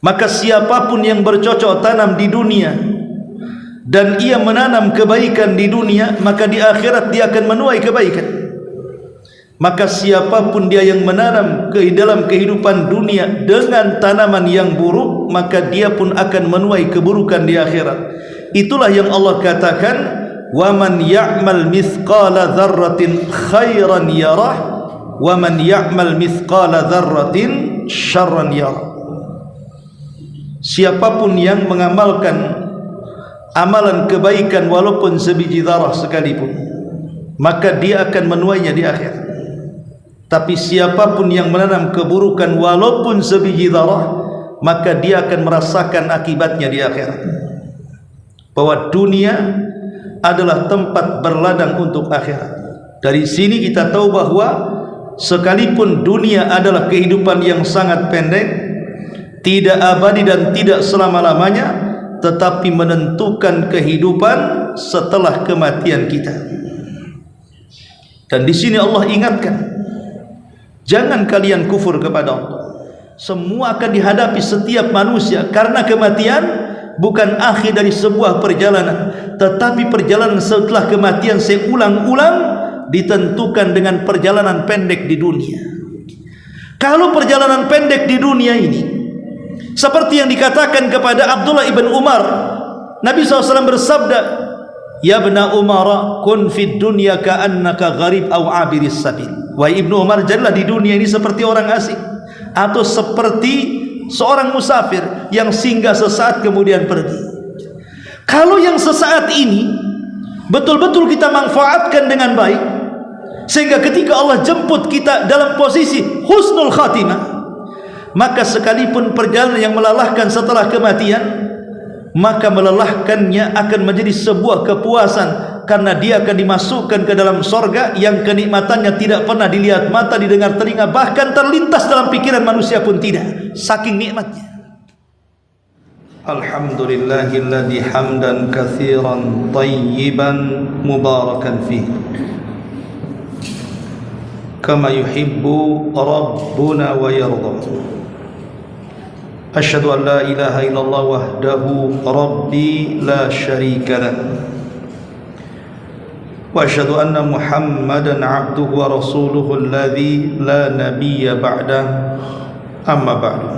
Maka siapapun yang bercocok tanam di dunia dan ia menanam kebaikan di dunia, maka di akhirat dia akan menuai kebaikan. Maka siapapun dia yang menanam ke dalam kehidupan dunia dengan tanaman yang buruk, maka dia pun akan menuai keburukan di akhirat. Itulah yang Allah katakan, وَمَنْ يَعْمَلْ مِثْقَالَ ذَرَّةٍ خَيْرًا يَرَهُ وَمَنْ يَعْمَلْ مِثْقَالَ ذَرَّةٍ شَرًّا يَرَهُ. Siapapun yang mengamalkan amalan kebaikan walaupun sebiji zarah sekalipun, maka dia akan menuainya di akhirat. Tapi siapapun yang menanam keburukan walaupun sebiji zarah, maka dia akan merasakan akibatnya di akhirat. Bahwa dunia adalah tempat berladang untuk akhirat. Dari sini kita tahu bahwa sekalipun dunia adalah kehidupan yang sangat pendek, tidak abadi dan tidak selama-lamanya, tetapi menentukan kehidupan setelah kematian kita. Dan di sini Allah ingatkan, jangan kalian kufur kepada Allah. Semua akan dihadapi setiap manusia, karena kematian bukan akhir dari sebuah perjalanan, tetapi perjalanan setelah kematian seulang-ulang ditentukan dengan perjalanan pendek di dunia. Kalau perjalanan pendek di dunia ini seperti yang dikatakan kepada Abdullah ibn Umar, Nabi SAW bersabda, "Ya ibna Umar, kun fid dunya ka'annaka gharib aw abiris sabil." Wahai Ibnu Umar, jadilah di dunia ini seperti orang asing atau seperti seorang musafir yang singgah sesaat kemudian pergi. Kalau yang sesaat ini betul-betul kita manfaatkan dengan baik, sehingga ketika Allah jemput kita dalam posisi husnul khatimah, maka sekalipun perjalanan yang melelahkan setelah kematian, maka melelahkannya akan menjadi sebuah kepuasan, karena dia akan dimasukkan ke dalam sorga yang kenikmatannya tidak pernah dilihat mata, didengar telinga, bahkan terlintas dalam pikiran manusia pun tidak, saking nikmatnya. Alhamdulillahilladzi hamdan katsiran tayyiban mubarakan fihi kama yuhibbu rabbuna wa yarda. Asyhadu an la ilaha illallah wahdahu rabbi la syarika lah, wa asyhadu anna Muhammadan abduhu wa rasuluhu alladzi la nabiyya ba'da, amma ba'du.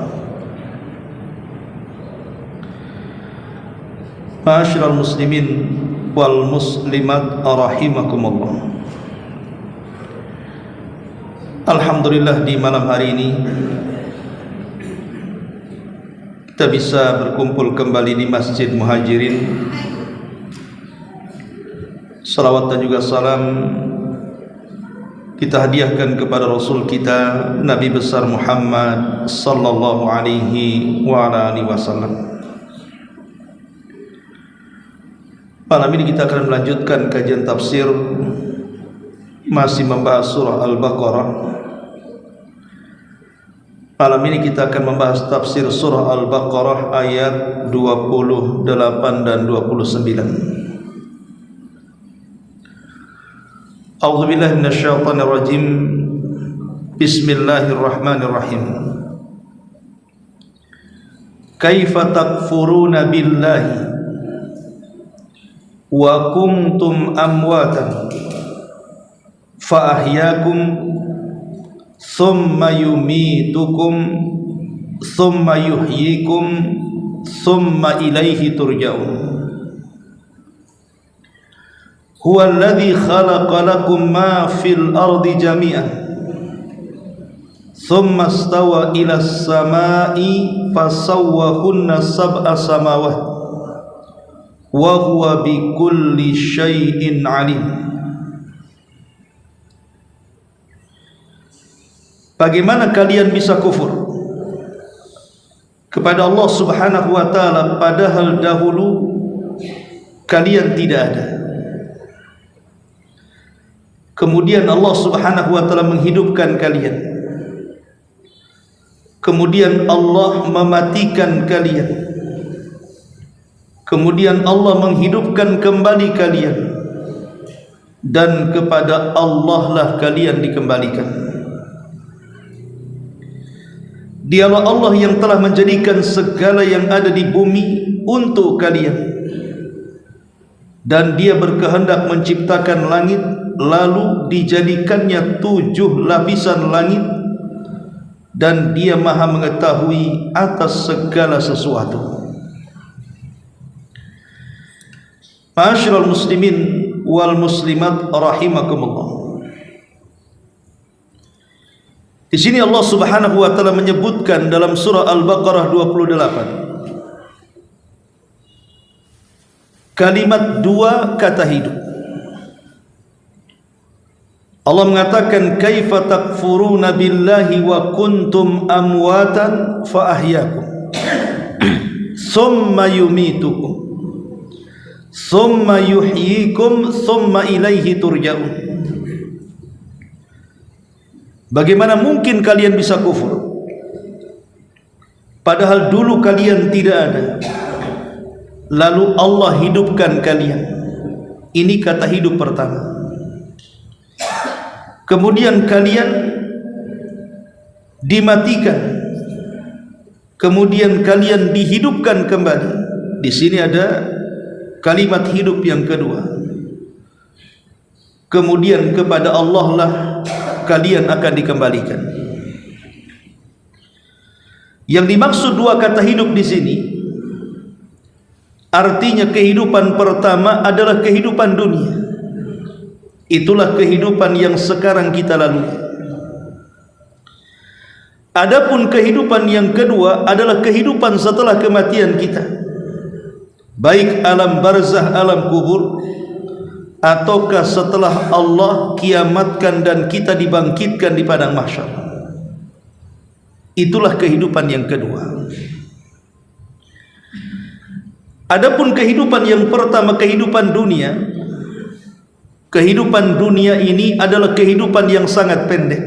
Ma'asyiral muslimin wal muslimat rahimakumullah. Alhamdulillah, di malam hari ini kita bisa berkumpul kembali di Masjid Muhajirin. Salawat dan juga salam kita hadiahkan kepada Rasul kita, Nabi besar Muhammad sallallahu alaihi wa ala alihi wasallam. Malam ini kita akan melanjutkan kajian tafsir, masih membahas surah Al-Baqarah. Malam ini kita akan membahas tafsir surah Al-Baqarah ayat 28 dan 29. A'udzubillahi minasyaitonir rajim. Bismillahirrahmanirrahim. Kaifa takfuruna billahi wa kuntum amwatan fa ahyakum thumma yumitukum thumma yuhyikum thumma ilaihi turja'un. Huwa alladhi khalaqa lakum ma fil ardi jami'an thumma istawa ila as-sama'i fasawwahunna sab'a samawat wa huwa bikulli syai'in 'alim. Bagaimana kalian bisa kufur kepada Allah Subhanahu wa ta'ala padahal dahulu kalian tidak ada, kemudian Allah Subhanahu wa ta'ala menghidupkan kalian, kemudian Allah mematikan kalian, kemudian Allah menghidupkan kembali kalian, dan kepada Allah lah kalian dikembalikan. Dialah Allah yang telah menjadikan segala yang ada di bumi untuk kalian, dan Dia berkehendak menciptakan langit, lalu dijadikannya 7 lapisan langit, dan Dia maha mengetahui atas segala sesuatu. Ma'asyiral muslimin wal muslimat rahimakumullah. Di sini Allah Subhanahu wa taala menyebutkan dalam surah Al-Baqarah 28 kalimat 2 kata hidup. Allah mengatakan kaifa takfuruna billahi wa kuntum amwatan fa ahyakum summa yumitukum summa yuhyikum summa ilaihi turja'un. Bagaimana mungkin kalian bisa kufur padahal dulu kalian tidak ada, lalu Allah hidupkan kalian? Ini kata hidup pertama. Kemudian kalian dimatikan, kemudian kalian dihidupkan kembali. Di sini ada kalimat hidup yang kedua. Kemudian kepada Allah lah kalian akan dikembalikan. Yang dimaksud 2 kata hidup di sini, artinya kehidupan pertama adalah kehidupan dunia. Itulah kehidupan yang sekarang kita lalui. Adapun kehidupan yang kedua adalah kehidupan setelah kematian kita, baik alam barzah, alam kubur, ataukah setelah Allah kiamatkan dan kita dibangkitkan di padang mahsyar. Itulah kehidupan yang kedua. Adapun kehidupan yang pertama, kehidupan dunia. Kehidupan dunia ini adalah kehidupan yang sangat pendek,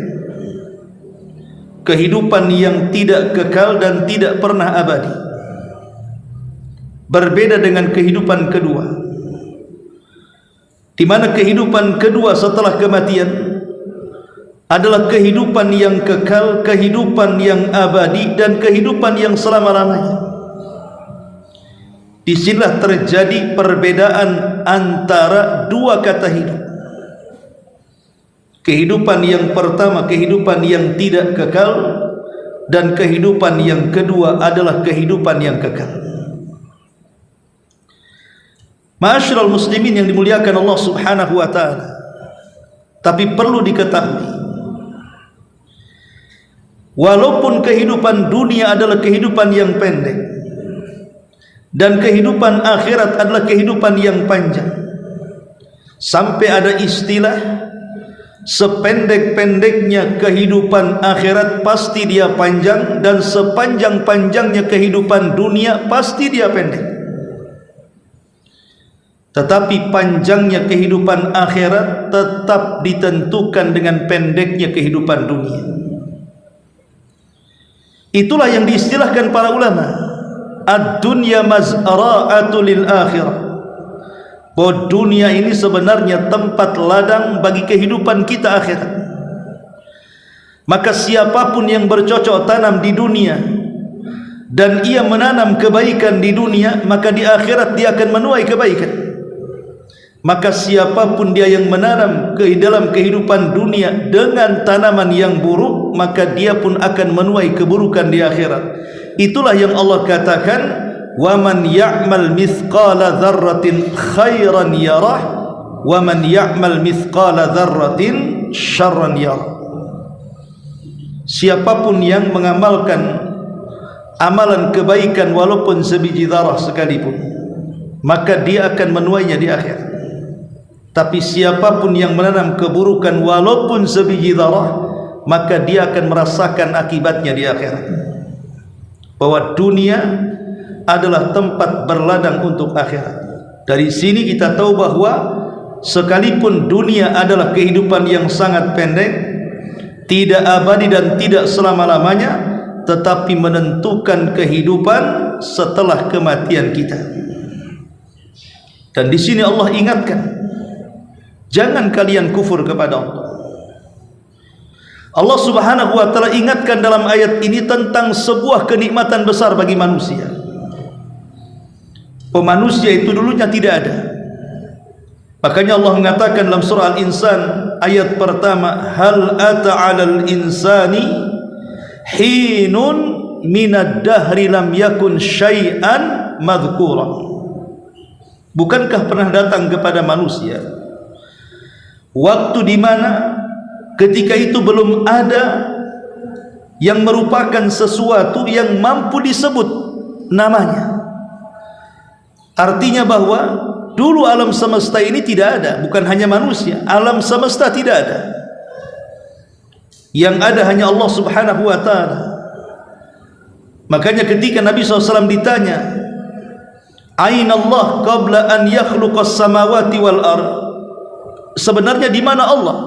kehidupan yang tidak kekal dan tidak pernah abadi. Berbeda dengan kehidupan kedua, di mana kehidupan kedua setelah kematian adalah kehidupan yang kekal, kehidupan yang abadi, dan kehidupan yang selama-lamanya. Disinilah terjadi perbedaan antara 2 kata hidup. Kehidupan yang pertama kehidupan yang tidak kekal, dan kehidupan yang kedua adalah kehidupan yang kekal. Ma'asyiral muslimin yang dimuliakan Allah Subhanahu wa taala, tapi perlu diketahui, walaupun kehidupan dunia adalah kehidupan yang pendek dan kehidupan akhirat adalah kehidupan yang panjang, sampai ada istilah sependek-pendeknya kehidupan akhirat pasti dia panjang, dan sepanjang-panjangnya kehidupan dunia pasti dia pendek. Tetapi panjangnya kehidupan akhirat tetap ditentukan dengan pendeknya kehidupan dunia. Itulah yang diistilahkan para ulama, ad-dunya mazra'atu lil akhirah, bahwa dunia ini sebenarnya tempat ladang bagi kehidupan kita akhirat. Maka siapapun yang bercocok tanam di dunia dan ia menanam kebaikan di dunia, maka di akhirat dia akan menuai kebaikan. Maka siapapun dia yang menanam ke dalam kehidupan dunia dengan tanaman yang buruk, maka dia pun akan menuai keburukan di akhirat. Itulah yang Allah katakan, wa man ya'mal mithqala dzarratin khairan yarah wa man ya'mal mithqala dzarratin syarran yarah. Siapapun yang mengamalkan amalan kebaikan walaupun sebiji zarah sekalipun, maka dia akan menuainya di akhirat. Tapi siapapun yang menanam keburukan walaupun sebiji zarah, maka dia akan merasakan akibatnya di akhirat. Bahwa dunia adalah tempat berladang untuk akhirat. Dari sini kita tahu bahwa sekalipun dunia adalah kehidupan yang sangat pendek, tidak abadi dan tidak selama-lamanya, tetapi menentukan kehidupan setelah kematian kita. Dan di sini Allah ingatkan, jangan kalian kufur kepada Allah. Allah Subhanahu wa taala ingatkan dalam ayat ini tentang sebuah kenikmatan besar bagi manusia. Manusia itu dulunya tidak ada. Makanya Allah mengatakan dalam surah Al-Insan ayat pertama, hal ata 'alal insani hinun minad dahri lam yakun syai'an madhkura. Bukankah pernah datang kepada manusia waktu di mana ketika itu belum ada yang merupakan sesuatu yang mampu disebut namanya. Artinya bahwa dulu alam semesta ini tidak ada, bukan hanya manusia, alam semesta tidak ada. Yang ada hanya Allah Subhanahu wa taala. Makanya ketika Nabi SAW ditanya, "Aina Allah qabla an yakhluqas samawati wal ardh?" Sebenarnya di mana Allah?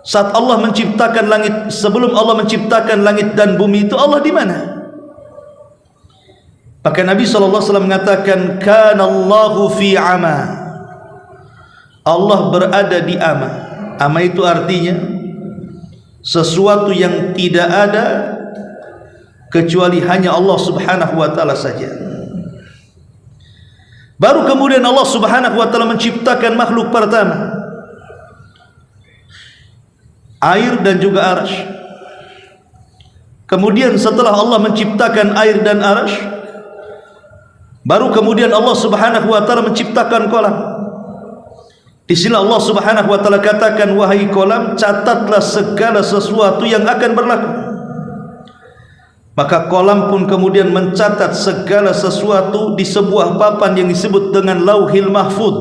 Saat Allah menciptakan langit, sebelum Allah menciptakan langit dan bumi itu Allah di mana? Maka Nabi SAW mengatakan, kana Allahu fi ama. Allah berada di ama. Ama itu artinya sesuatu yang tidak ada kecuali hanya Allah Subhanahu wa taala saja. Baru kemudian Allah Subhanahu wa taala menciptakan makhluk pertama, air dan juga arasy. Kemudian setelah Allah menciptakan air dan arasy, baru kemudian Allah Subhanahu wa taala menciptakan kolam. Di sini Allah Subhanahu wa taala katakan, wahai kolam, catatlah segala sesuatu yang akan berlaku. Maka kolam pun kemudian mencatat segala sesuatu di sebuah papan yang disebut dengan Lauhil Mahfuz,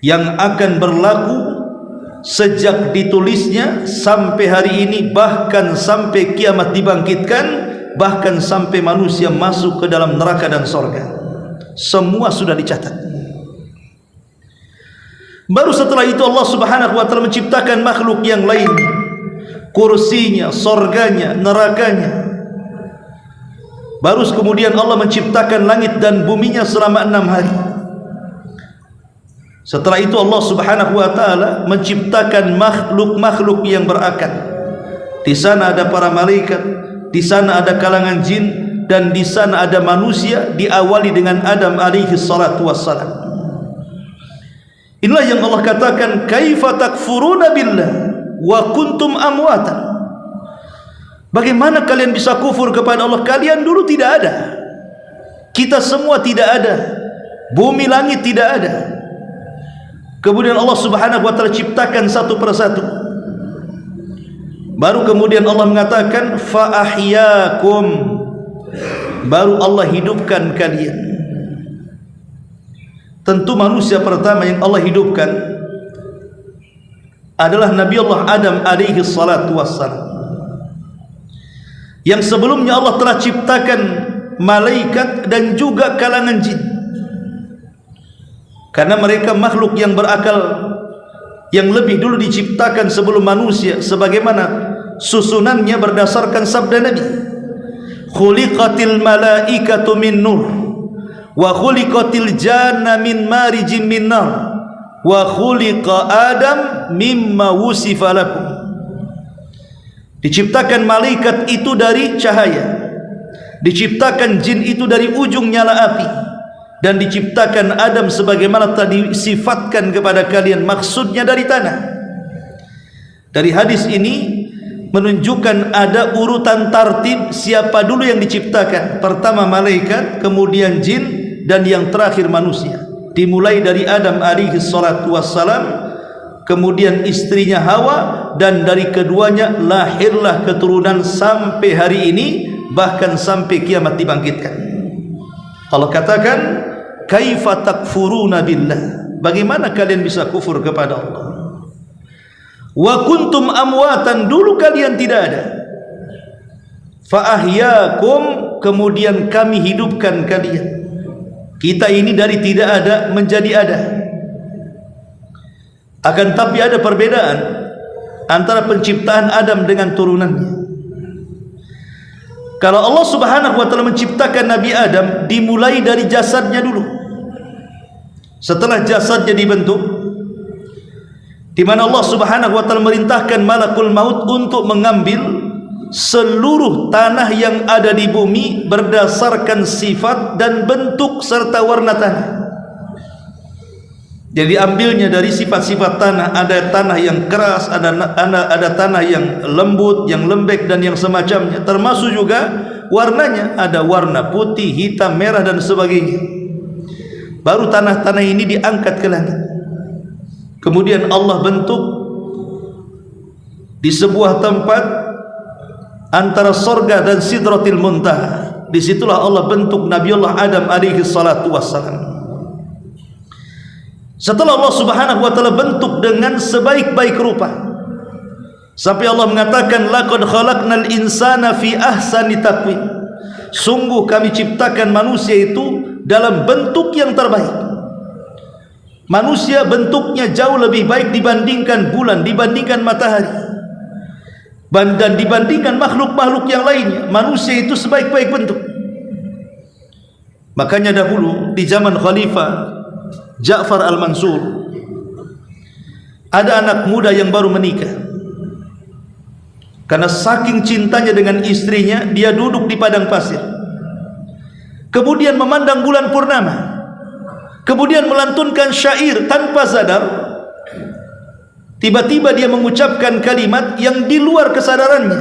yang akan berlaku sejak ditulisnya sampai hari ini, bahkan sampai kiamat dibangkitkan, bahkan sampai manusia masuk ke dalam neraka dan sorga. Semua sudah dicatat. Baru setelah itu Allah Subhanahu wa taala menciptakan makhluk yang lain, kursinya, sorganya, nerakanya. Baru kemudian Allah menciptakan langit dan buminya selama 6 hari. Setelah itu Allah Subhanahu wa taala menciptakan makhluk-makhluk yang berakal. Di sana ada para malaikat, di sana ada kalangan jin, dan di sana ada manusia, diawali dengan Adam alaihi salatu wassalam. Inilah yang Allah katakan, kaifa takfuruna billah wa kuntum amwatan. Bagaimana kalian bisa kufur kepada Allah? Kalian dulu tidak ada, kita semua tidak ada, bumi langit tidak ada. Kemudian Allah Subhanahu wa taala ciptakan satu persatu. Baru kemudian Allah mengatakan fa ahyakum, baru Allah hidupkan kalian. Tentu manusia pertama yang Allah hidupkan adalah Nabi Allah Adam alaihi salatu wassalam, yang sebelumnya Allah telah ciptakan malaikat dan juga kalangan jin, karena mereka makhluk yang berakal yang lebih dulu diciptakan sebelum manusia, sebagaimana susunannya berdasarkan sabda Nabi, khuliqatil malaikatu min nur wa khuliqatil janna min marijim min nar wa khuliqa Adam mimma wusifa lakum. Diciptakan malaikat itu dari cahaya, diciptakan jin itu dari ujung nyala api, dan diciptakan Adam sebagaimana tadi disifatkan kepada kalian, maksudnya dari tanah. Dari hadis ini menunjukkan ada urutan tartib siapa dulu yang diciptakan. Pertama malaikat, kemudian jin, dan yang terakhir manusia. Dimulai dari Adam alaihi salatu wassalam, kemudian istrinya Hawa, dan dari keduanya lahirlah keturunan sampai hari ini, bahkan sampai kiamat dibangkitkan. Allah katakan, kaifa takfuruna billah, bagaimana kalian bisa kufur kepada Allah? Wa kuntum amwatan, dulu kalian tidak ada. Fa ahyakum, kemudian kami hidupkan kalian. Kita ini dari tidak ada menjadi ada. Akan tapi ada perbedaan antara penciptaan Adam dengan turunannya. Kalau Allah Subhanahu wa taala menciptakan Nabi Adam, dimulai dari jasadnya dulu. Setelah jasadnya dibentuk, di mana Allah Subhanahu wa taala merintahkan malakul maut untuk mengambil seluruh tanah yang ada di bumi berdasarkan sifat dan bentuk serta warna tanah. Jadi ambilnya dari sifat-sifat tanah, ada tanah yang keras, ada tanah yang lembut, yang lembek dan yang semacamnya, termasuk juga warnanya, ada warna putih, hitam, merah dan sebagainya. Baru tanah-tanah ini diangkat ke langit. Kemudian Allah bentuk di sebuah tempat antara sorga dan Sidratil Muntaha. Disitulah Allah bentuk Nabiullah Adam alaihi salatu wassalam. Setelah Allah Subhanahu wa taala bentuk dengan sebaik-baik rupa, sampai Allah mengatakan laqad khalaqnal insana fi ahsani taqwim. Sungguh kami ciptakan manusia itu dalam bentuk yang terbaik. Manusia bentuknya jauh lebih baik dibandingkan bulan, dibandingkan matahari, dan dibandingkan makhluk-makhluk yang lainnya. Manusia itu sebaik-baik bentuk. Makanya dahulu di zaman Khalifah Ja'far al-Mansur, ada anak muda yang baru menikah. Karena saking cintanya dengan istrinya, dia duduk di padang pasir, kemudian memandang bulan purnama, kemudian melantunkan syair tanpa sadar. Tiba-tiba dia mengucapkan kalimat yang di luar kesadarannya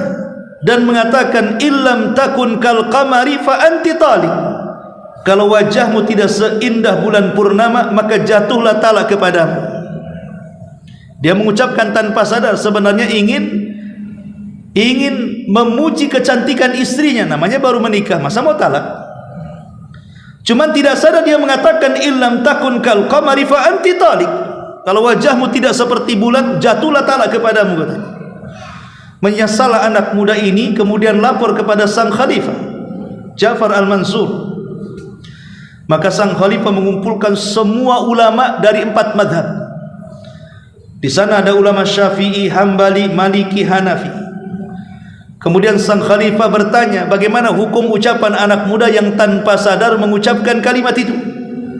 dan mengatakan illam takun kal qamari fa anti taliq. Kalau wajahmu tidak seindah bulan purnama, maka jatuhlah talak kepadamu. Dia mengucapkan tanpa sadar, sebenarnya ingin memuji kecantikan istrinya, namanya baru menikah, masa mau talak? Cuman tidak sadar dia mengatakan illam takun kal qamari fa anti taliq. Kalau wajahmu tidak seperti bulan, jatuhlah talak kepadamu, katanya. Menyesal anak muda ini, kemudian lapor kepada sang khalifah Ja'far al-Mansur. Maka sang khalifah mengumpulkan semua ulama dari 4 madhab. Di sana ada ulama Syafi'i, Hambali, Maliki, Hanafi. Kemudian sang khalifah bertanya, bagaimana hukum ucapan anak muda yang tanpa sadar mengucapkan kalimat itu?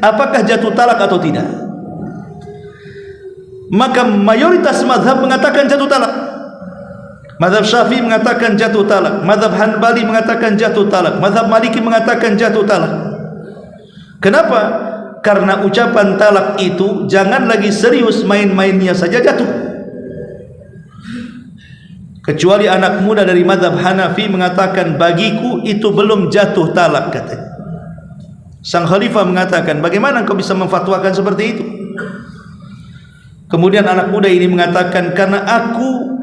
Apakah jatuh talak atau tidak? Maka mayoritas madhab mengatakan jatuh talak. Madhab Syafi'i mengatakan jatuh talak, madhab Hanbali mengatakan jatuh talak, madhab Maliki mengatakan jatuh talak. Kenapa? Karena ucapan talak itu jangan lagi serius, main-mainnya saja jatuh. Kecuali anak muda dari mazhab Hanafi mengatakan bagiku itu belum jatuh talak, katanya. Sang khalifah mengatakan, bagaimana kau bisa memfatwakan seperti itu? Kemudian anak muda ini mengatakan, karena aku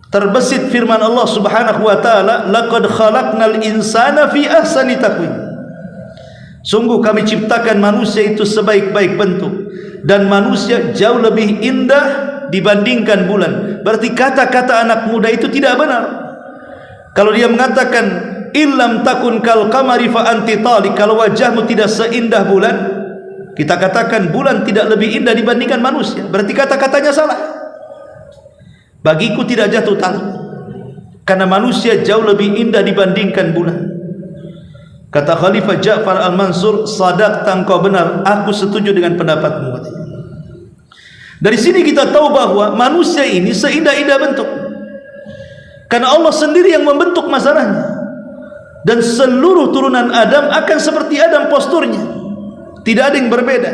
terbesit firman Allah Subhanahu wa taala, laqad khalaqnal insana fi ahsani taqwim. Sungguh kami ciptakan manusia itu sebaik-baik bentuk, dan manusia jauh lebih indah dibandingkan bulan. Berarti kata-kata anak muda itu tidak benar. Kalau dia mengatakan illam takun kal qamari fa anti taliq, kalau wajahmu tidak seindah bulan, kita katakan bulan tidak lebih indah dibandingkan manusia, berarti kata-katanya salah. Bagiku tidak jatuh talak, karena manusia jauh lebih indah dibandingkan bulan. Kata Khalifah Ja'far al-Mansur, sadaqta, engkau benar, aku setuju dengan pendapatmu. Dari sini kita tahu bahwa manusia ini seindah-indah bentuk, karena Allah sendiri yang membentuk masalahnya. Dan seluruh turunan Adam akan seperti Adam posturnya, tidak ada yang berbeda.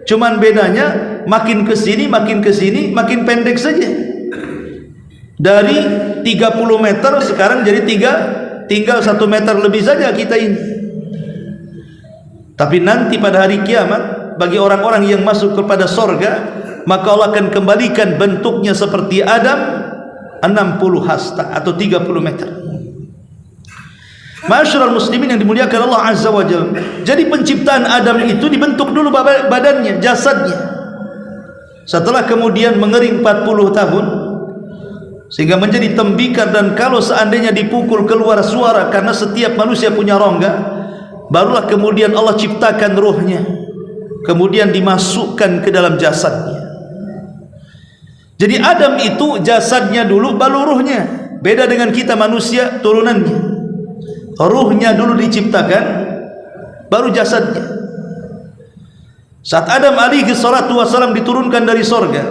Cuman bedanya makin kesini makin pendek saja. Dari 30 meter sekarang jadi tinggal 1 meter lebih saja kita ini. Tapi nanti pada hari kiamat, bagi orang-orang yang masuk kepada sorga, maka Allah akan kembalikan bentuknya seperti Adam 60 hasta atau 30 meter. Ma'asyiral muslimin yang dimuliakan Allah Azza wa Jalla. Jadi penciptaan Adam itu dibentuk dulu badannya, jasadnya. Setelah kemudian mengering 40 tahun sehingga menjadi tembikar, dan kalau seandainya dipukul keluar suara, karena setiap manusia punya rongga, barulah kemudian Allah ciptakan ruhnya, kemudian dimasukkan ke dalam jasadnya. Jadi Adam itu jasadnya dulu, baru ruhnya. Beda dengan kita manusia turunannya, ruhnya dulu diciptakan, baru jasadnya. Saat Adam alaihi salatu wasalam diturunkan dari sorga,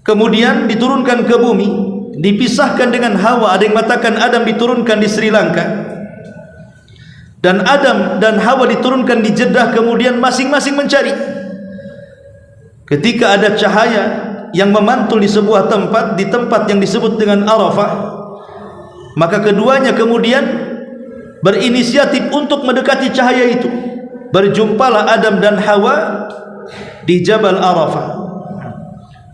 kemudian diturunkan ke bumi, dipisahkan dengan Hawa. Ada yang mengatakan Adam diturunkan di Sri Lanka, dan Adam dan Hawa diturunkan di Jeddah, kemudian masing-masing mencari. Ketika ada cahaya yang memantul di sebuah tempat, di tempat yang disebut dengan Arafah, maka keduanya kemudian berinisiatif untuk mendekati cahaya itu. Berjumpalah Adam dan Hawa di Jabal Arafah.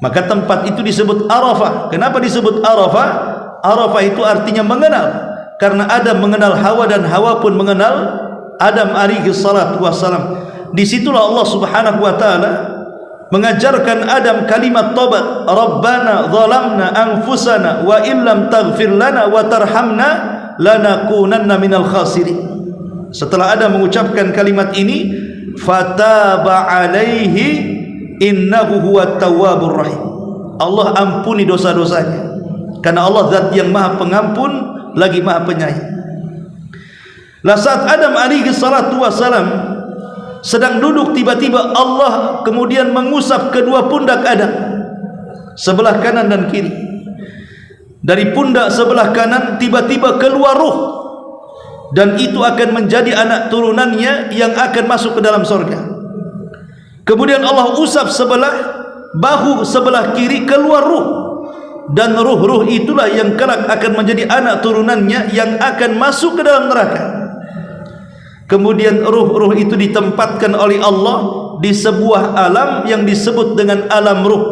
Maka tempat itu disebut Arafah. Kenapa disebut Arafah? Arafah itu artinya mengenal, karena Adam mengenal Hawa dan Hawa pun mengenal Adam alaihi salatu wassalam. Disitulah Allah subhanahu wa ta'ala mengajarkan Adam kalimat taubat. Rabbana zalamna anfusana wa illam taghfir lana wa tarhamna lanakunanna minal khasirin. Setelah Adam mengucapkan kalimat ini, fataba alaihi innahu huwat tawwabur rahim. Allah ampuni dosa-dosanya, karena Allah zat yang maha pengampun lagi maha penyayang. Lah saat Adam alaihi salatu wassalam sedang duduk, tiba-tiba Allah kemudian mengusap kedua pundak Adam, sebelah kanan dan kiri. Dari pundak sebelah kanan tiba-tiba keluar ruh, dan itu akan menjadi anak turunannya yang akan masuk ke dalam surga. Kemudian Allah usap sebelah bahu sebelah kiri, keluar ruh, dan ruh-ruh itulah yang kelak akan menjadi anak turunannya yang akan masuk ke dalam neraka. Kemudian ruh-ruh itu ditempatkan oleh Allah di sebuah alam yang disebut dengan alam ruh.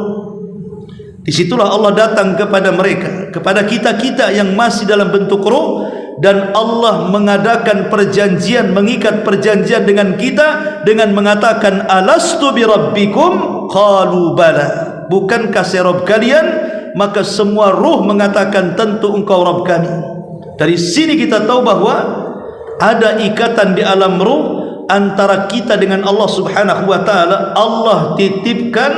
Disitulah Allah datang kepada mereka, kepada kita-kita yang masih dalam bentuk ruh, dan Allah mengadakan perjanjian, mengikat perjanjian dengan kita dengan mengatakan alastu birabbikum qalu bala, bukankah saya Rabb kalian? Maka semua ruh mengatakan tentu engkau Rabb kami. Dari sini kita tahu bahwa ada ikatan di alam ruh antara kita dengan Allah subhanahu wa ta'ala. Allah titipkan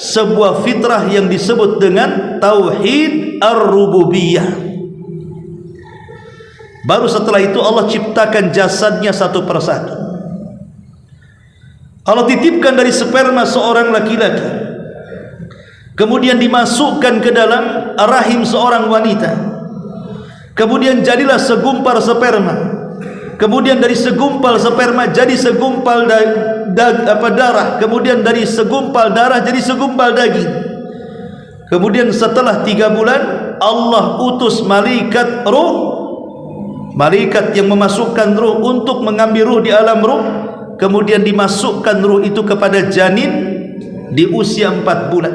sebuah fitrah yang disebut dengan tauhid ar-rububiyah. Baru setelah itu Allah ciptakan jasadnya satu persatu. Allah titipkan dari sperma seorang laki-laki, kemudian dimasukkan ke dalam rahim seorang wanita, kemudian jadilah segumpal sperma, kemudian dari segumpal sperma jadi segumpal darah, kemudian dari segumpal darah jadi segumpal daging. Kemudian setelah 3 bulan Allah utus malaikat ruh, malaikat yang memasukkan ruh untuk mengambil ruh di alam ruh, kemudian dimasukkan ruh itu kepada janin di usia 4 bulan.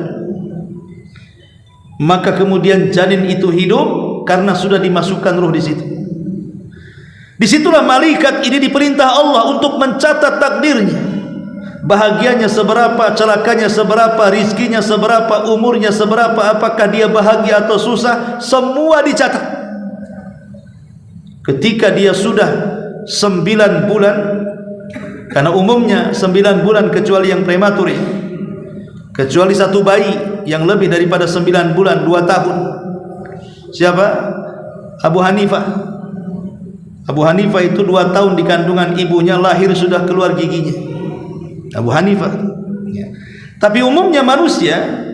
Maka kemudian janin itu hidup karena sudah dimasukkan ruh di situ. Disitulah malaikat ini diperintah Allah untuk mencatat takdirnya, bahagianya seberapa, celakanya seberapa, rizkinya seberapa, umurnya seberapa, apakah dia bahagia atau susah, semua dicatat. Ketika dia sudah 9 bulan, karena umumnya 9 bulan kecuali yang prematur, kecuali satu bayi yang lebih daripada 9 bulan 2 tahun. Siapa? Abu Hanifah. Abu Hanifah itu 2 tahun di kandungan ibunya, lahir sudah keluar giginya. Abu Hanifah. Tapi umumnya manusia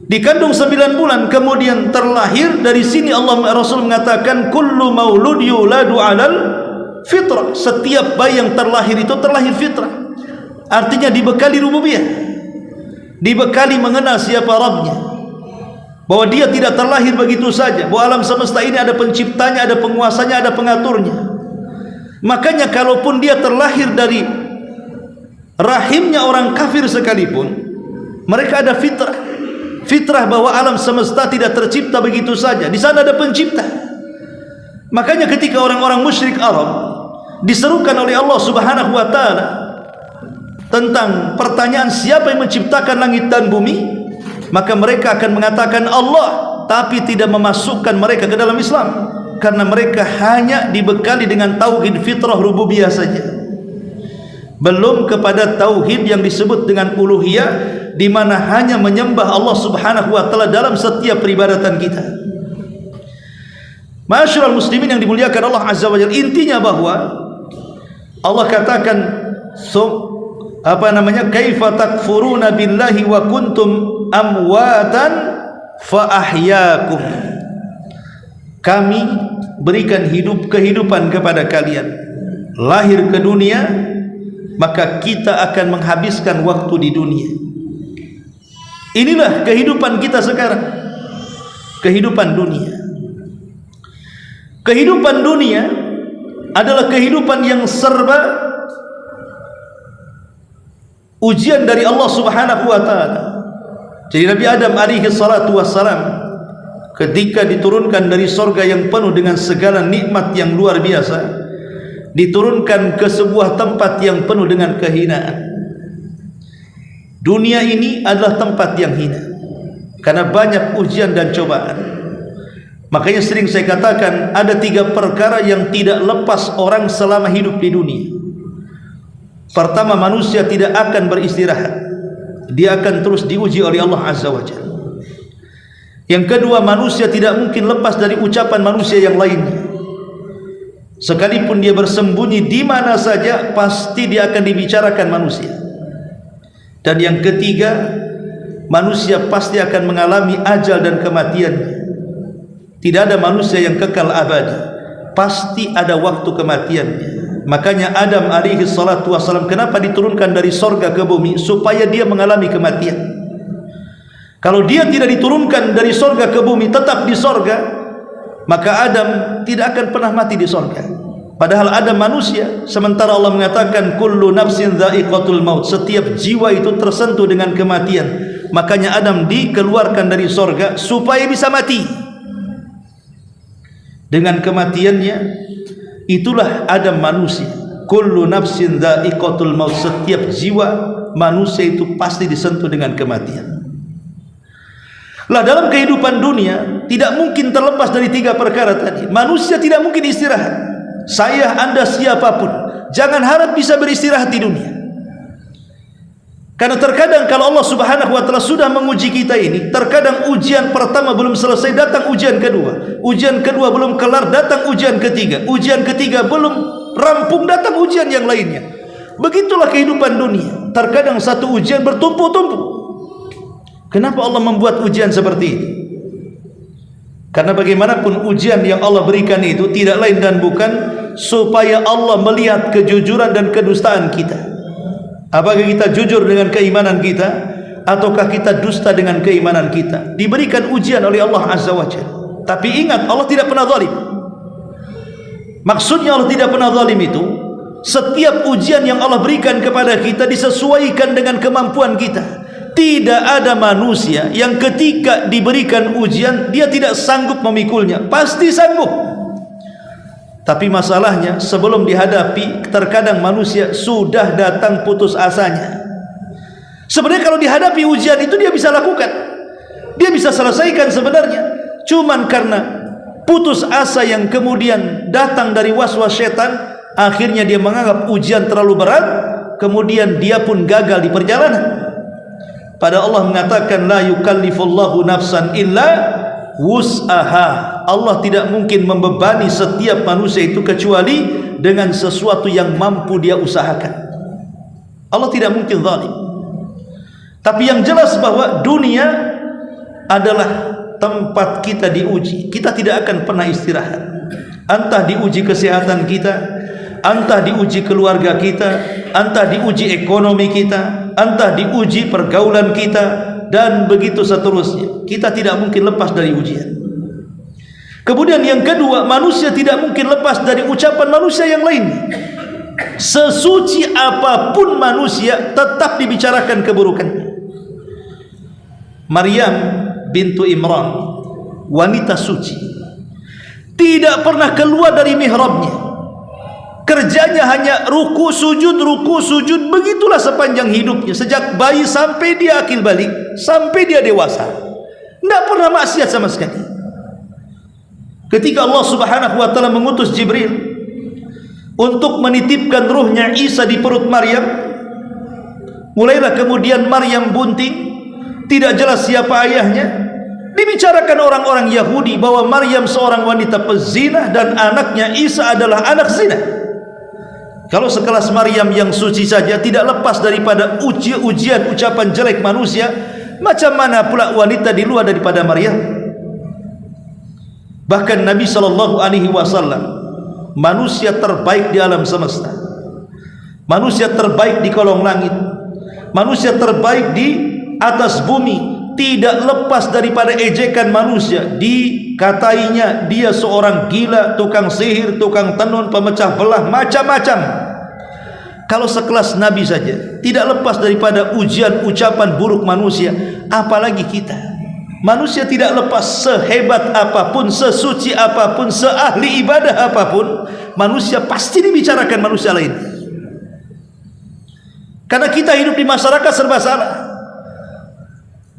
dikandung 9 bulan kemudian terlahir. Dari sini Allah Rasul mengatakan kullu maulud yuladu alal fitrah, setiap bayi yang terlahir itu terlahir fitrah, artinya dibekali rububiyah, dibekali mengenal siapa Rabbnya, bahwa dia tidak terlahir begitu saja, bahwa alam semesta ini ada penciptanya, ada penguasanya, ada pengaturnya. Makanya kalaupun dia terlahir dari rahimnya orang kafir sekalipun, mereka ada fitrah, fitrah bahwa alam semesta tidak tercipta begitu saja, di sana ada pencipta. Makanya ketika orang-orang musyrik Arab diserukan oleh Allah subhanahu wa ta'ala tentang pertanyaan siapa yang menciptakan langit dan bumi, maka mereka akan mengatakan Allah, tapi tidak memasukkan mereka ke dalam Islam, karena mereka hanya dibekali dengan tauhid fitrah rububiyah saja, belum kepada tauhid yang disebut dengan uluhiyah, di mana hanya menyembah Allah subhanahu wa ta'ala dalam setiap peribadatan kita. Ma'asyiral muslimin yang dimuliakan Allah azza wa jalla, intinya bahwa Allah katakan kaifa takfuruna billahi wa kuntum amwatan fa ahyaakum. Kami berikan kehidupan kepada kalian, lahir ke dunia, maka kita akan menghabiskan waktu di dunia. Inilah kehidupan kita sekarang, kehidupan dunia. Kehidupan dunia adalah kehidupan yang serba ujian dari Allah Subhanahu wa taala. Jadi Nabi Adam alaihi salatu wassalam ketika diturunkan dari sorga yang penuh dengan segala nikmat yang luar biasa, diturunkan ke sebuah tempat yang penuh dengan kehinaan. Dunia ini adalah tempat yang hina karena banyak ujian dan cobaan. Makanya sering saya katakan ada 3 perkara yang tidak lepas orang selama hidup di dunia. Pertama, manusia tidak akan beristirahat, dia akan terus diuji oleh Allah Azza wa Jalla. Yang kedua, manusia tidak mungkin lepas dari ucapan manusia yang lainnya. Sekalipun dia bersembunyi di mana saja, pasti dia akan dibicarakan manusia. Dan yang ketiga, manusia pasti akan mengalami ajal dan kematiannya. Tidak ada manusia yang kekal abadi, pasti ada waktu kematiannya. Makanya Adam alaihi salatu wassalam kenapa diturunkan dari sorga ke bumi? Supaya dia mengalami kematian. Kalau dia tidak diturunkan dari sorga ke bumi, tetap di sorga, maka Adam tidak akan pernah mati di sorga. Padahal Adam manusia, sementara Allah mengatakan kullu nafsin dha'iqatul maut, setiap jiwa itu tersentuh dengan kematian. Makanya Adam dikeluarkan dari sorga supaya bisa mati. Dengan kematiannya, itulah Adam manusia. Kullu nafsin dha'iqatul maut, setiap jiwa manusia itu pasti disentuh dengan kematian. Lah dalam kehidupan dunia tidak mungkin terlepas dari 3 perkara tadi. Manusia tidak mungkin istirahat. Saya, Anda, siapapun jangan harap bisa beristirahat di dunia. Karena terkadang kalau Allah Subhanahu wa taala sudah menguji kita ini, terkadang ujian pertama belum selesai, datang ujian kedua. Ujian kedua belum kelar, datang ujian ketiga. Ujian ketiga belum rampung, datang ujian yang lainnya. Begitulah kehidupan dunia. Terkadang satu ujian bertumpuk-tumpuk. Kenapa Allah membuat ujian seperti ini? Karena bagaimanapun ujian yang Allah berikan itu tidak lain dan bukan supaya Allah melihat kejujuran dan kedustaan kita. Apakah kita jujur dengan keimanan kita, ataukah kita dusta dengan keimanan kita? Diberikan ujian oleh Allah Azza wa Jalla. Tapi ingat, Allah tidak pernah zalim. Maksudnya Allah tidak pernah zalim itu, setiap ujian yang Allah berikan kepada kita disesuaikan dengan kemampuan kita. Tidak ada manusia yang ketika diberikan ujian dia tidak sanggup memikulnya, pasti sanggup. Tapi masalahnya sebelum dihadapi, terkadang manusia sudah datang putus asanya. Sebenarnya kalau dihadapi ujian itu dia bisa lakukan, dia bisa selesaikan sebenarnya. Cuman karena putus asa yang kemudian datang dari waswas setan, akhirnya dia menganggap ujian terlalu berat, kemudian dia pun gagal di perjalanan. Padahal Allah mengatakan la yukallifullahu nafsan illa wus'aha. Allah tidak mungkin membebani setiap manusia itu kecuali dengan sesuatu yang mampu dia usahakan. Allah tidak mungkin zalim. Tapi yang jelas bahwa dunia adalah tempat kita diuji. Kita tidak akan pernah istirahat. Entah diuji kesehatan kita, entah diuji keluarga kita, entah diuji ekonomi kita, entah diuji pergaulan kita, dan begitu seterusnya. Kita tidak mungkin lepas dari ujian. Kemudian yang kedua, manusia tidak mungkin lepas dari ucapan manusia yang lain. Sesuci apapun manusia, tetap dibicarakan keburukannya. Maryam bintu Imran, wanita suci, tidak pernah keluar dari mihrabnya. Kerjanya hanya ruku sujud, begitulah sepanjang hidupnya, sejak bayi sampai dia akil balik, sampai dia dewasa, tidak pernah maksiat sama sekali. Ketika Allah Subhanahu wa taala mengutus Jibril untuk menitipkan ruhnya Isa di perut Maryam, mulailah kemudian Maryam bunting, tidak jelas siapa ayahnya. Dibicarakan orang-orang Yahudi bahwa Maryam seorang wanita pezina dan anaknya Isa adalah anak zina. Kalau sekelas Maryam yang suci saja tidak lepas daripada ujian ucapan jelek manusia, Macam mana pula wanita di luar daripada Maryam? Bahkan Nabi SAW, manusia terbaik di alam semesta, manusia terbaik di kolong langit, manusia terbaik di atas bumi, tidak lepas daripada ejekan manusia. Dikatainya dia seorang gila, tukang sihir, tukang tenun, pemecah belah, macam-macam. Kalau sekelas Nabi saja tidak lepas daripada ujian ucapan buruk manusia, apalagi kita. Manusia tidak lepas, sehebat apapun, sesuci apapun, seahli ibadah apapun, manusia pasti dibicarakan manusia lain. Karena kita hidup di masyarakat serba salah.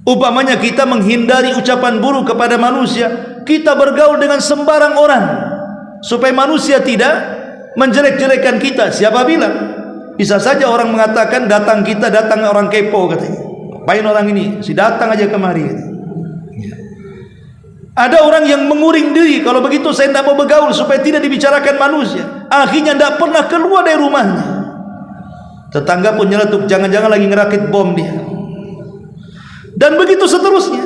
Umpamanya kita menghindari ucapan buruk kepada manusia, kita bergaul dengan sembarang orang supaya manusia tidak menjelek-jelekan kita. Siapa bilang? Bisa saja orang mengatakan, datang kita, datang orang kepo katanya. Apain orang ini? Si datang aja kemari. Ada orang yang menguring diri, kalau begitu saya tidak mau bergaul supaya tidak dibicarakan manusia. Akhirnya tidak pernah keluar dari rumahnya. Tetangga pun nyeletuk, jangan-jangan lagi ngerakit bom dia. Dan begitu seterusnya.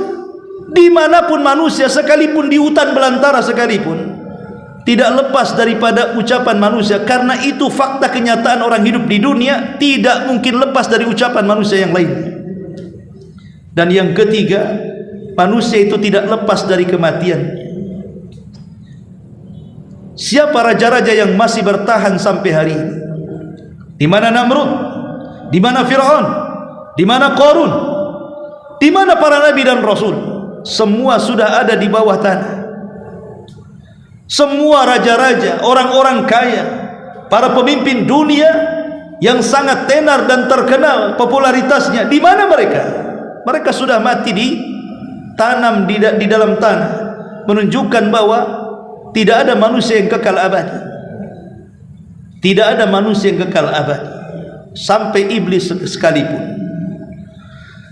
Dimanapun manusia, sekalipun di hutan belantara sekalipun, tidak lepas daripada ucapan manusia. Karena itu fakta kenyataan orang hidup di dunia tidak mungkin lepas dari ucapan manusia yang lain. Dan yang ketiga, manusia itu tidak lepas dari kematian. Siapa raja-raja yang masih bertahan sampai hari ini? Di mana Namrud? Di mana Firaun? Di mana Qarun? Di mana para nabi dan rasul? Semua sudah ada di bawah tanah. Semua raja-raja, orang-orang kaya, para pemimpin dunia yang sangat tenar dan terkenal popularitasnya, di mana mereka? Mereka sudah mati ditanam di dalam tanah, menunjukkan bahwa tidak ada manusia yang kekal abadi. Tidak ada manusia yang kekal abadi, sampai iblis sekalipun,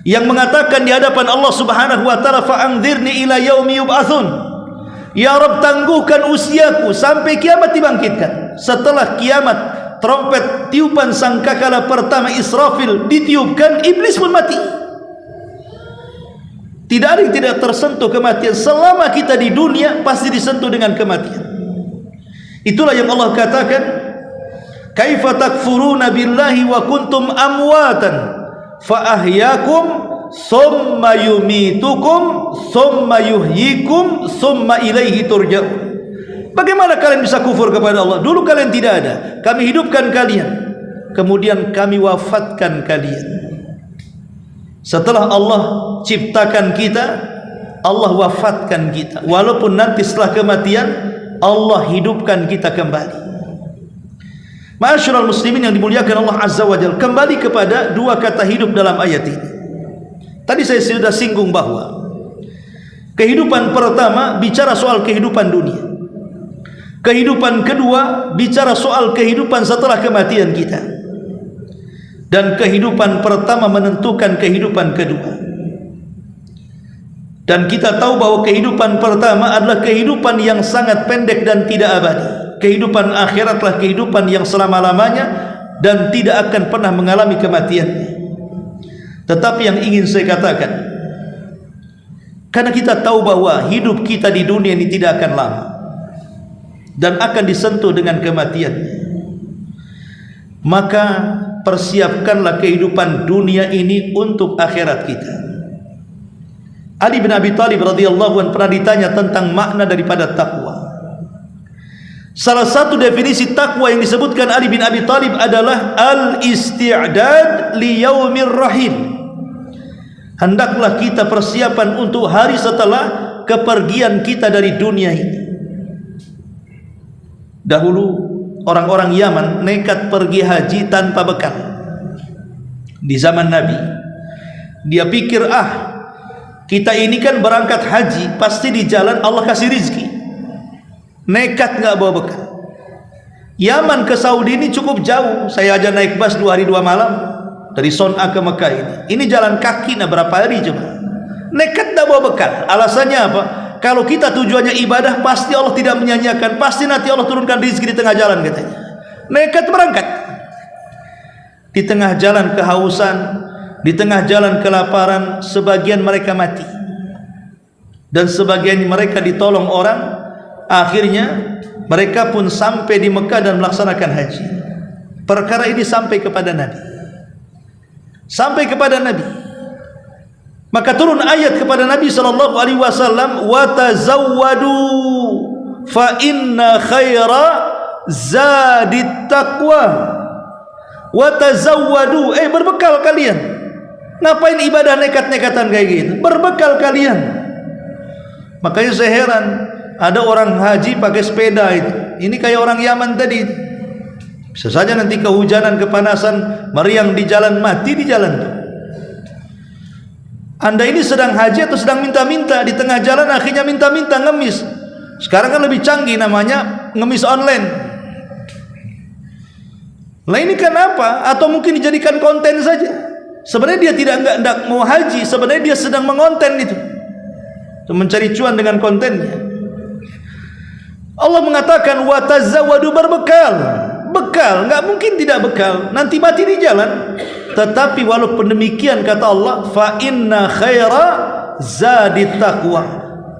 yang mengatakan di hadapan Allah Subhanahu wa taala, fa'anzirni ila yaumi yub'atsun, ya Rabb, tangguhkan usiaku sampai kiamat dibangkitkan. Setelah kiamat, trompet tiupan sangkakala pertama Israfil ditiupkan, iblis pun mati. Tidak ada yang tidak tersentuh kematian. Selama kita di dunia pasti disentuh dengan kematian. Itulah yang Allah katakan, kaifa takfuruna billahi wa kuntum amwatan fa ahyakum thumma yumitukum thumma yuhyikum thumma ilaihi turja'un. Bagaimana kalian bisa kufur kepada Allah? Dulu kalian tidak ada, kami hidupkan kalian, kemudian kami wafatkan kalian. Setelah Allah ciptakan kita, Allah wafatkan kita. Walaupun nanti setelah kematian Allah hidupkan kita kembali. Ma'asyiral muslimin yang dimuliakan Allah Azza wa Jalla, kembali kepada dua kata hidup dalam ayat ini. Tadi saya sudah singgung bahwa kehidupan pertama bicara soal kehidupan dunia, kehidupan kedua bicara soal kehidupan setelah kematian kita, dan kehidupan pertama menentukan kehidupan kedua. Dan kita tahu bahwa kehidupan pertama adalah kehidupan yang sangat pendek dan tidak abadi. Kehidupan akhiratlah kehidupan yang selama-lamanya dan tidak akan pernah mengalami kematian. Tetapi yang ingin saya katakan, karena kita tahu bahwa hidup kita di dunia ini tidak akan lama dan akan disentuh dengan kematian, maka persiapkanlah kehidupan dunia ini untuk akhirat kita. Ali bin Abi Thalib radhiyallahu anhu pernah ditanya tentang makna daripada takwa. Salah satu definisi takwa yang disebutkan Ali bin Abi Thalib adalah al-isti'dad li yaumir rahil. Hendaklah kita persiapan untuk hari setelah kepergian kita dari dunia ini. Dahulu orang-orang Yaman nekat pergi haji tanpa bekal. Di zaman Nabi, dia pikir, kita ini kan berangkat haji, pasti di jalan Allah kasih rizki. Nekat nggak bawa bekal. Yaman ke Saudi ini cukup jauh. Saya aja naik bus 2 hari 2 malam dari Son'a ke Mekah ini. Ini jalan kaki, berapa hari coba. Nekat nggak bawa bekal. Alasannya apa? Kalau kita tujuannya ibadah, pasti Allah tidak menyanyiakan, pasti nanti Allah turunkan rizki di tengah jalan katanya. Nekat berangkat. Di tengah jalan kehausan, di tengah jalan kelaparan, sebagian mereka mati dan sebagian mereka ditolong orang. Akhirnya mereka pun sampai di Mekah dan melaksanakan haji. Perkara ini sampai kepada Nabi. Maka turun ayat kepada Nabi SAW, wa tazawwadu fa inna khaira zadit taqwa. Wa tazawwadu, berbekal kalian. Ngapain ibadah nekat-nekatan kayak gitu? Berbekal kalian. Makanya saya heran, ada orang haji pakai sepeda itu. Ini kayak orang Yaman tadi. Bisa saja nanti kehujanan, kepanasan, meriang di jalan, mati di jalan itu. Anda ini sedang haji atau sedang minta-minta di tengah jalan, akhirnya minta-minta ngemis. Sekarang kan lebih canggih, namanya ngemis online. Lah ini kenapa? Atau mungkin dijadikan konten saja. Sebenarnya dia tidak mau haji, sebenarnya dia sedang mengonten itu, mencari cuan dengan kontennya. Allah mengatakan wa tazawwadu, berbekal. Bekal, enggak mungkin tidak bekal, nanti mati di jalan. Tetapi walaupun demikian kata Allah, fa inna khaira zadit taqwa.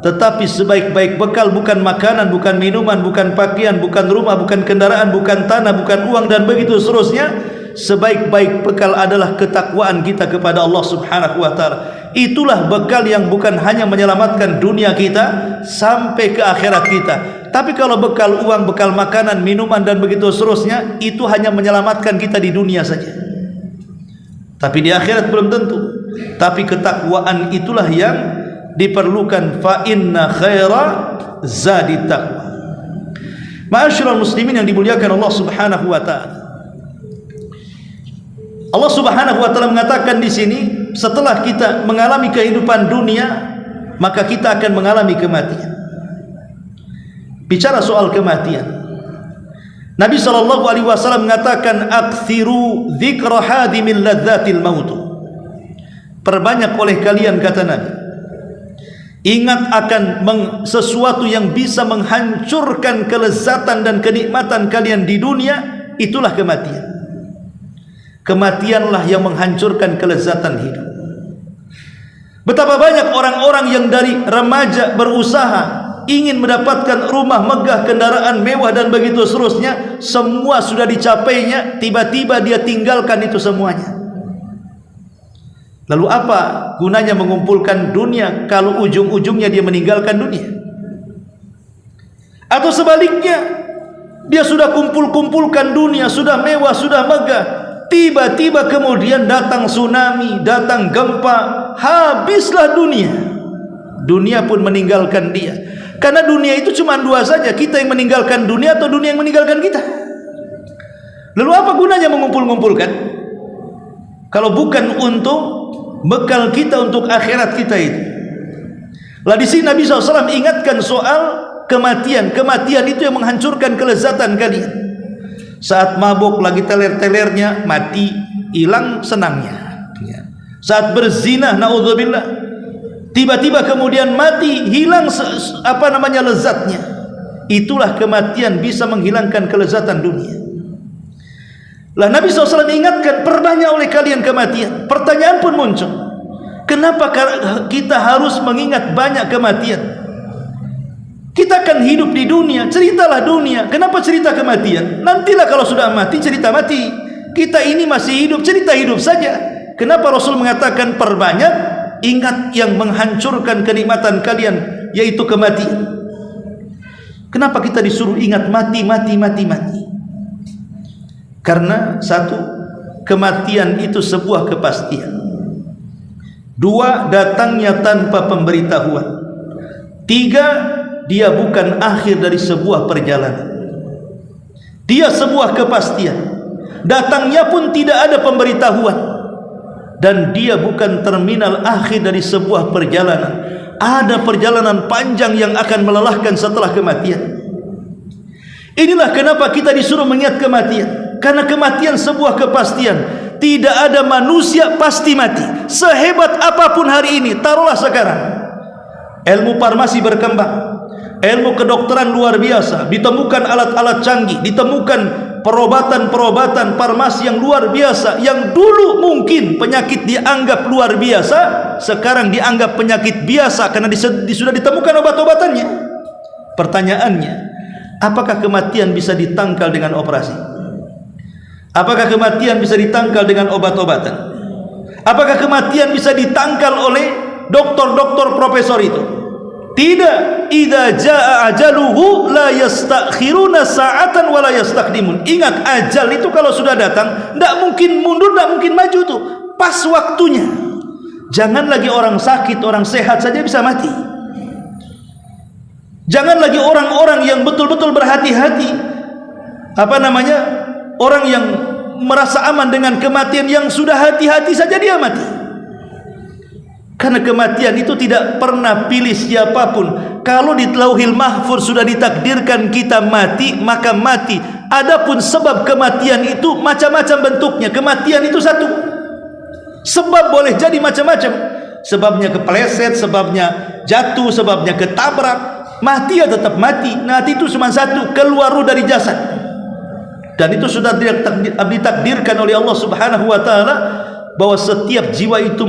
Tetapi sebaik-baik bekal bukan makanan, bukan minuman, bukan pakaian, bukan rumah, bukan kendaraan, bukan tanah, bukan uang dan begitu seterusnya. Sebaik-baik bekal adalah ketakwaan kita kepada Allah Subhanahu wa taala. Itulah bekal yang bukan hanya menyelamatkan dunia kita sampai ke akhirat kita. Tapi kalau bekal uang, bekal makanan, minuman dan begitu seterusnya, itu hanya menyelamatkan kita di dunia saja. Tapi di akhirat belum tentu. Tapi ketakwaan itulah yang diperlukan. Fa inna khaira zadit taqwa. Ma'asyiral muslimin yang dimuliakan Allah Subhanahu wa taala. Allah Subhanahu wa taala mengatakan di sini, setelah kita mengalami kehidupan dunia, maka kita akan mengalami kematian. Bicara soal kematian, Nabi SAW mengatakan, aktsiru dzikra hadimil ladzatil maut. Perbanyak oleh kalian, kata Nabi, ingat akan sesuatu yang bisa menghancurkan kelezatan dan kenikmatan kalian di dunia, itulah kematian. Kematianlah yang menghancurkan kelezatan hidup. Betapa banyak orang-orang yang dari remaja berusaha ingin mendapatkan rumah megah, kendaraan mewah dan begitu seterusnya, semua sudah dicapainya, tiba-tiba dia tinggalkan itu semuanya. Lalu apa gunanya mengumpulkan dunia kalau ujung-ujungnya dia meninggalkan dunia? Atau sebaliknya, dia sudah kumpulkan dunia, sudah mewah, sudah megah, tiba-tiba kemudian datang tsunami, datang gempa, habislah dunia. Dunia pun meninggalkan dia. Karena dunia itu cuma dua saja, kita yang meninggalkan dunia atau dunia yang meninggalkan kita. Lalu apa gunanya mengumpulkan kalau bukan untuk bekal kita untuk akhirat kita itu? Lah di sini Nabi SAW ingatkan soal kematian. Kematian itu yang menghancurkan kelezatan kalian. Saat mabuk lagi teler-telernya, mati, hilang senangnya. Saat berzina, naudzubillah, tiba-tiba kemudian mati, hilang lezatnya. Itulah kematian, bisa menghilangkan kelezatan dunia. Lah Nabi SAW ingatkan, perbanyak oleh kalian kematian. Pertanyaan pun muncul, kenapa kita harus mengingat banyak kematian? Kita akan hidup di dunia, ceritalah dunia. Kenapa cerita kematian? Nantilah kalau sudah mati, cerita mati. Kita ini masih hidup, cerita hidup saja. Kenapa Rasul mengatakan perbanyak? Ingat yang menghancurkan kenikmatan kalian, yaitu kematian. Kenapa kita disuruh ingat mati? Karena satu, kematian itu sebuah kepastian. Dua, datangnya tanpa pemberitahuan. Tiga, dia bukan akhir dari sebuah perjalanan. Dia sebuah kepastian. Datangnya pun tidak ada pemberitahuan. Dan dia bukan terminal akhir dari sebuah perjalanan. Ada perjalanan panjang yang akan melelahkan setelah kematian. Inilah kenapa kita disuruh mengingat kematian. Karena kematian sebuah kepastian. Tidak ada manusia pasti mati. Sehebat apapun hari ini, taruhlah sekarang ilmu farmasi berkembang, ilmu kedokteran luar biasa, ditemukan alat-alat canggih, ditemukan perobatan-perobatan farmasi yang luar biasa, yang dulu mungkin penyakit dianggap luar biasa, sekarang dianggap penyakit biasa karena sudah ditemukan obat-obatannya. Pertanyaannya, apakah kematian bisa ditangkal dengan operasi? Apakah kematian bisa ditangkal dengan obat-obatan? Apakah kematian bisa ditangkal oleh doktor-doktor profesor itu? Tidak. Idza jaa ajaluhu la yastakhiruna sa'atan wa la yastaqdimun. Ingat, ajal itu kalau sudah datang tidak mungkin mundur, tidak mungkin maju tuh. Pas waktunya. Jangan lagi orang sakit, orang sehat saja bisa mati. Jangan lagi orang-orang yang betul-betul berhati-hati, orang yang merasa aman dengan kematian, yang sudah hati-hati saja dia mati. Karena kematian itu tidak pernah pilih siapapun. Kalau di Lauhil Mahfuz sudah ditakdirkan kita mati, maka mati. Adapun sebab kematian itu macam-macam bentuknya. Kematian itu satu. Sebab boleh jadi macam-macam. Sebabnya kepleset, sebabnya jatuh, sebabnya ketabrak. Mati ya tetap mati. Mati itu cuma satu, keluar ruh dari jasad. Dan itu sudah ditakdirkan oleh Allah Subhanahu wa taala bahwa setiap jiwa itu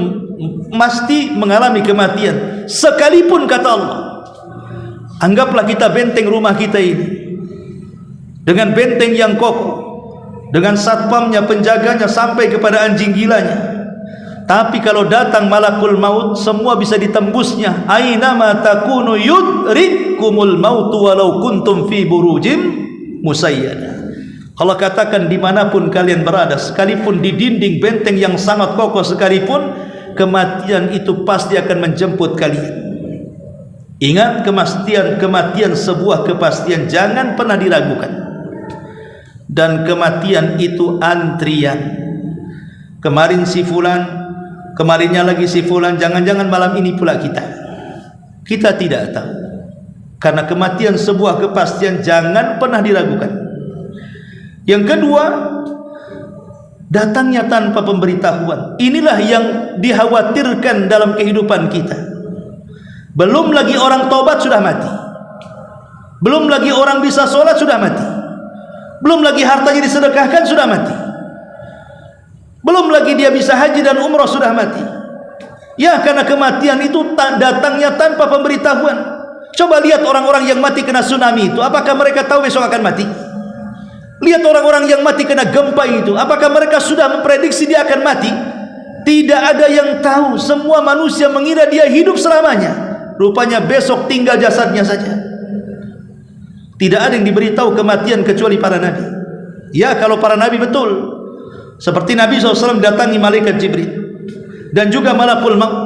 mesti mengalami kematian. Sekalipun kata Allah, anggaplah kita benteng rumah kita ini dengan benteng yang kokoh, dengan satpamnya, penjaganya sampai kepada anjing gilanya. Tapi kalau datang malakul maut, semua bisa ditembusnya. Aina ma takunu yudrikumul maut walau kuntum fi burujim musayyada. Allah katakan dimanapun kalian berada, sekalipun di dinding benteng yang sangat kokoh sekalipun, kematian itu pasti akan menjemput kalian. Ingat, kematian sebuah kepastian, jangan pernah diragukan. Dan kematian itu antrian. Kemarin si fulan, kemarinnya lagi si fulan, jangan-jangan malam ini pula kita. Kita tidak tahu. Karena kematian sebuah kepastian, jangan pernah diragukan. Yang kedua, datangnya tanpa pemberitahuan. Inilah yang dikhawatirkan dalam kehidupan kita. Belum lagi orang tobat sudah mati. Belum lagi orang bisa sholat sudah mati. Belum lagi hartanya disedekahkan sudah mati. Belum lagi dia bisa haji dan umrah sudah mati. Ya, karena kematian itu datangnya tanpa pemberitahuan. Coba lihat orang-orang yang mati kena tsunami itu, apakah mereka tahu besok akan mati? Lihat orang-orang yang mati kena gempa itu, apakah mereka sudah memprediksi dia akan mati? Tidak ada yang tahu. Semua manusia mengira dia hidup selamanya. Rupanya besok tinggal jasadnya saja. Tidak ada yang diberitahu kematian kecuali para nabi. Ya, kalau para nabi betul. Seperti Nabi SAW datangi malaikat Jibril dan juga malakul maut.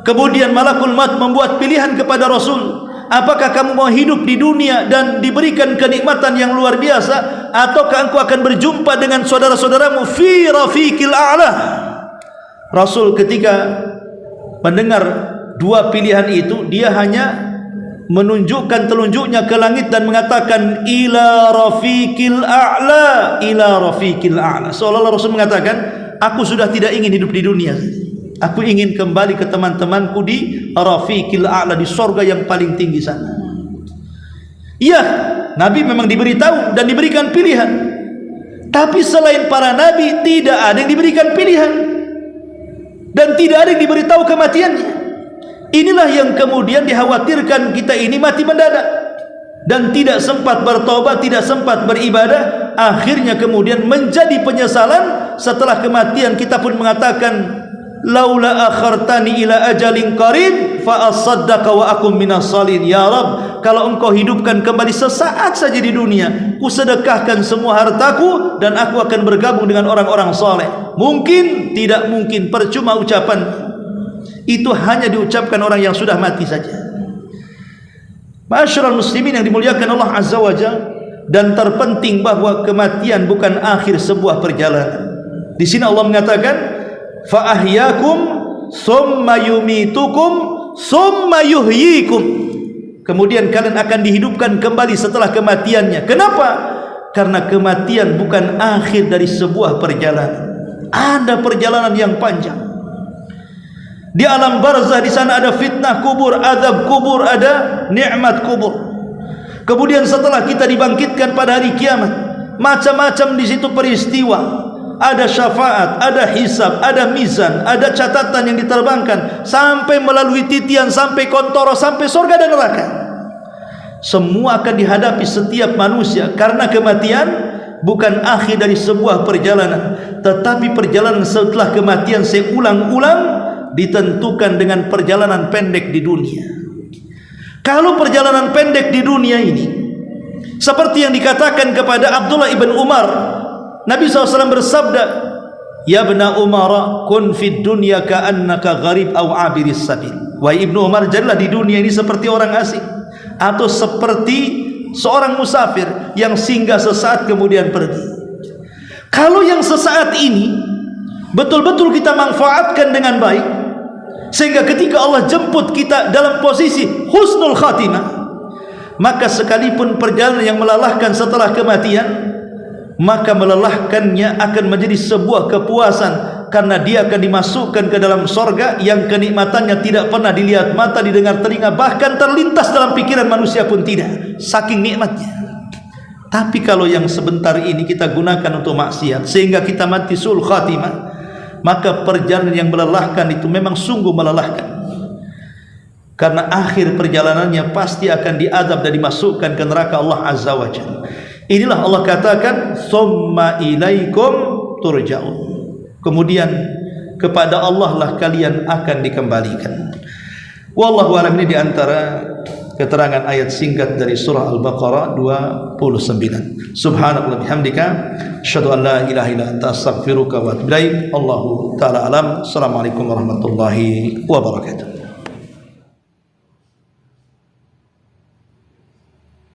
Kemudian malakul maut membuat pilihan kepada Rasul. Apakah kamu mau hidup di dunia dan diberikan kenikmatan yang luar biasa, ataukah engkau akan berjumpa dengan saudara-saudaramu fi rafiqil a'la? Rasul ketika mendengar dua pilihan itu, dia hanya menunjukkan telunjuknya ke langit dan mengatakan ila rafiqil a'la, ila rafiqil a'la. Seolah-olah Rasul mengatakan, aku sudah tidak ingin hidup di dunia. Aku ingin kembali ke teman-temanku di rafiqil a'la, di sorga yang paling tinggi sana. Iya, Nabi memang diberitahu dan diberikan pilihan. Tapi selain para Nabi, tidak ada yang diberikan pilihan. Dan tidak ada yang diberitahu kematiannya. Inilah yang kemudian dikhawatirkan kita ini mati mendadak. Dan tidak sempat bertobat, tidak sempat beribadah. Akhirnya kemudian menjadi penyesalan. Setelah kematian kita pun mengatakan, laula akhartani ila ajalin qarib fa asaddaqa wa akum minas salin. Ya Rabb, kalau engkau hidupkan kembali sesaat saja di dunia, ku sedekahkan semua hartaku dan aku akan bergabung dengan orang-orang saleh. Mungkin? Tidak mungkin, percuma ucapan. Itu hanya diucapkan orang yang sudah mati saja. Ma'asyiral muslimin yang dimuliakan Allah Azza wa Jalla, dan terpenting bahwa kematian bukan akhir sebuah perjalanan. Di sini Allah mengatakan fa ahyakum summa yumitukum summa yuhyikum. Kemudian kalian akan dihidupkan kembali setelah kematiannya. Kenapa? Karena kematian bukan akhir dari sebuah perjalanan. Ada perjalanan yang panjang. Di alam barzah, di sana ada fitnah kubur, azab kubur, ada nikmat kubur. Kemudian setelah kita dibangkitkan pada hari kiamat, macam-macam di situ peristiwa. Ada syafaat, ada hisab, ada mizan, ada catatan yang diterbangkan sampai melalui titian, sampai kontoro, sampai surga dan neraka. Semua akan dihadapi setiap manusia, karena kematian bukan akhir dari sebuah perjalanan, tetapi perjalanan setelah kematian seulang-ulang ditentukan dengan perjalanan pendek di dunia. Kalau perjalanan pendek di dunia ini seperti yang dikatakan kepada Abdullah ibn Umar, Nabi SAW bersabda, "Ya ibna Umar, kun fid dunya ka'annaka gharib aw abiris sabil." Wahai Ibnu Umar, jadilah di dunia ini seperti orang asing atau seperti seorang musafir yang singgah sesaat kemudian pergi. Kalau yang sesaat ini betul-betul kita manfaatkan dengan baik, sehingga ketika Allah jemput kita dalam posisi husnul khatimah, maka sekalipun perjalanan yang melelahkan setelah kematian, maka melelahkannya akan menjadi sebuah kepuasan, karena dia akan dimasukkan ke dalam sorga yang kenikmatannya tidak pernah dilihat mata, didengar telinga, bahkan terlintas dalam pikiran manusia pun tidak, saking nikmatnya. Tapi kalau yang sebentar ini kita gunakan untuk maksiat sehingga kita mati sul khatimah, maka perjalanan yang melelahkan itu memang sungguh melelahkan, karena akhir perjalanannya pasti akan diadab dan dimasukkan ke neraka Allah Azza wa Jalla. Inilah Allah katakan, "Tsumma ilaikum turja'un." Kemudian kepada Allah lah kalian akan dikembalikan. Wallahu a'lam. Ini diantara keterangan ayat singkat dari surah Al-Baqarah 29. Subhanallah bihamdika, asyhadu an la ilaha illa anta, astaghfiruka wa atubu ilaik. Allahu ta'ala alam. Assalamualaikum warahmatullahi wabarakatuh.